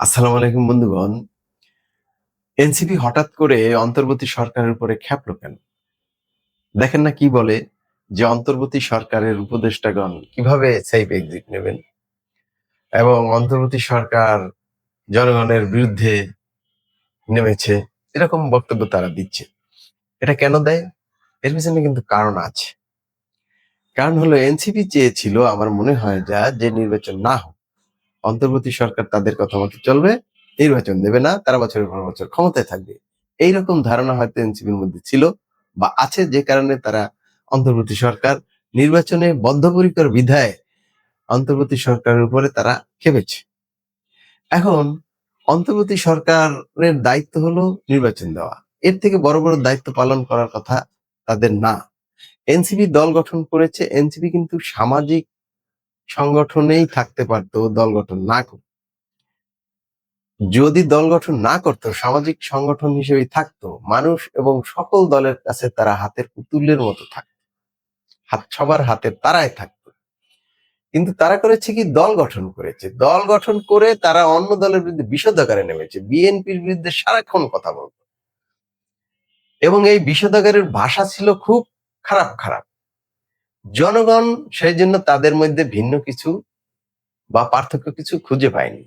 আসসালামু আলাইকুম বন্ধুগণ। এনসিপি হঠাৎ করে অন্তর্বর্তী সরকারের উপরে ক্ষেপলো কেন? দেখেন না কি বলে যে অন্তর্বর্তী সরকারের উপদেষ্টাগণ কিভাবে সেফ এক্সিট নেবেন এবং অন্তর্বর্তী সরকার জনগণের বিরুদ্ধে নেমেছে, এরকম বক্তব্য তারা দিচ্ছে। এটা কেন দেয়? এর পিছনে কিন্তু কারণ আছে। কারণ হলো এনসিপি চেয়েছিল, আমার মনে হয় যে নির্বাচন না হোক, অন্তর্বর্তী সরকার তাদের কথা মতো চলবে, নির্বাচন দেবে না, তারা বছরের পর বছর ক্ষমতায় থাকবে। এইরকম ধারণা হয়তো এনসিপির মধ্যে ছিল বা আছে, যে কারণে তারা অন্তর্বর্তী সরকার নির্বাচনে বদ্ধপরিকর বিধায় অন্তর্বর্তী সরকারের উপরে তারা খেপেছে। এখন অন্তর্বর্তী সরকারের দায়িত্ব হলো নির্বাচন দেওয়া। এর থেকে বড় বড় দায়িত্ব পালন করার কথা তাদের না। এনসিপি দল গঠন করেছে, এনসিপি কিন্তু সামাজিক সংগঠনেই থাকতে পারতো দল গঠন না করে। যদি দল গঠন না করতো, সামাজিক সংগঠন হিসেবে থাকতো, মানুষ এবং সকল দলের কাছে তারা হাতের পুতুলের মতো থাকতো, সবার হাতের তারাই থাকতো। কিন্তু তারা করেছে কি, দল গঠন করেছে। দল গঠন করে তারা অন্য দলের বিরুদ্ধে বিষোদ্গারে নেমেছে, বিএনপির বিরুদ্ধে সারাক্ষণ কথা বলতো এবং এই বিষোদ্গারের ভাষা ছিল খুব খারাপ খারাপ। জনগণ সেই জন্য তাদের মধ্যে ভিন্ন কিছু বা পার্থক্য কিছু খুঁজে পায়নি।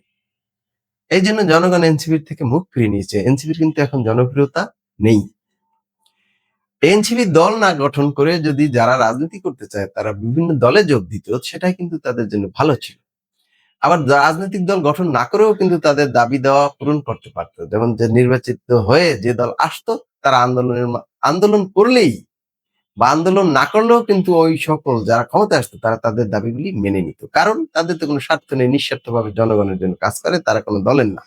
এই জন্য জনগণ এনসিপির থেকে মুখ ফিরিয়ে নিয়েছে। এনসিপির কিন্তু এখন জনপ্রিয়তা নেই। এনসিপি দল না গঠন করে যদি যারা রাজনীতি করতে চায় তারা বিভিন্ন দলে যোগ দিত, সেটাই কিন্তু তাদের জন্য ভালো ছিল। আবার রাজনৈতিক দল গঠন না করেও কিন্তু তাদের দাবি দেওয়া পূরণ করতে পারতো। যেমন যে নির্বাচিত হয়ে যে দল আসতো, তারা আন্দোলন করলেই বা আন্দোলন না করলেও কিন্তু ওই সকল যারা ক্ষমতায় আসতো তারা তাদের দাবিগুলি মেনে নিত। কারণ তাদের তো কোনো স্বার্থ নেই, নিঃস্বার্থভাবে জনগণের জন্য কাজ করে, তারা কোনো দলের না।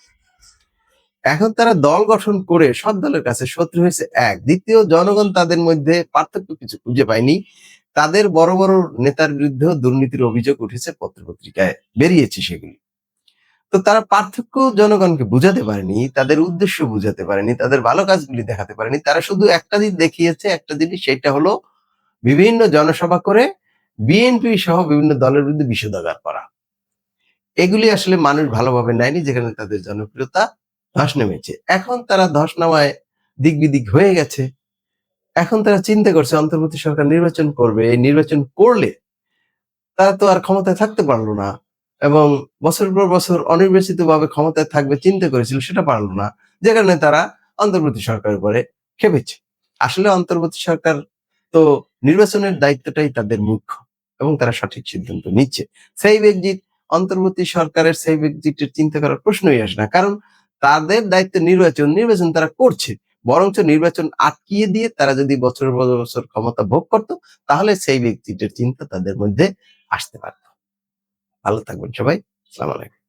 এখন তারা দল গঠন করে সব দলের কাছে শত্রু হয়েছে এক। দ্বিতীয়, জনগণ তাদের মধ্যে পার্থক্য কিছু খুঁজে পায়নি। তাদের বড় বড় নেতার বিরুদ্ধেও দুর্নীতির অভিযোগ উঠেছে, পত্রপত্রিকায় বেরিয়েছে সেগুলি। তো তারা পার্থক্য জনগণকে বুঝাতে পারেনি, তাদের উদ্দেশ্য বুঝাতে পারেনি, তাদের ভালো কাজগুলি দেখাতে পারেনি। তারা শুধু একটা জিনিস দেখিয়েছে, একটা জিনিস, সেটা হলো বিভিন্ন জনসভা করে বিএনপি সহ বিভিন্ন দলের বিরুদ্ধে বিষোদ্গার করা। এগুলি আসলে মানুষ ভালোভাবে নেয়নি, যেখানে তাদের জনপ্রিয়তা ধস নেমেছে। এখন তারা ধস নামায় দিক বিদিক হয়ে গেছে। এখন তারা চিন্তা করছে অন্তর্বর্তী সরকার নির্বাচন করবে, এই নির্বাচন করলে তারা তো আর ক্ষমতায় থাকতে পারলো না এবং বছরের পর বছর অনির্বাচিত ভাবে ক্ষমতায় থাকবে চিন্তা করেছিল, সেটা পারলো না, যে কারণে তারা অন্তর্বর্তী সরকারের উপরে খেপেছে। আসলে অন্তর্বর্তী সরকার তো নির্বাচনের দায়িত্বটাই তাদের মুখ্য এবং তারা সঠিক সিদ্ধান্ত নিচ্ছে। সেই এক্সিট, অন্তর্বর্তী সরকারের সেই এক্সিটের চিন্তা করার প্রশ্নই আসে না, কারণ তাদের দায়িত্ব নির্বাচন। নির্বাচন তারা করছে, বরঞ্চ নির্বাচন আটকিয়ে দিয়ে তারা যদি বছরের পর বছর ক্ষমতা ভোগ করতো, তাহলে সেই এক্সিটের চিন্তা তাদের মধ্যে আসতে পারত। ভালো থাকবেন সবাই। আসসালামু আলাইকুম।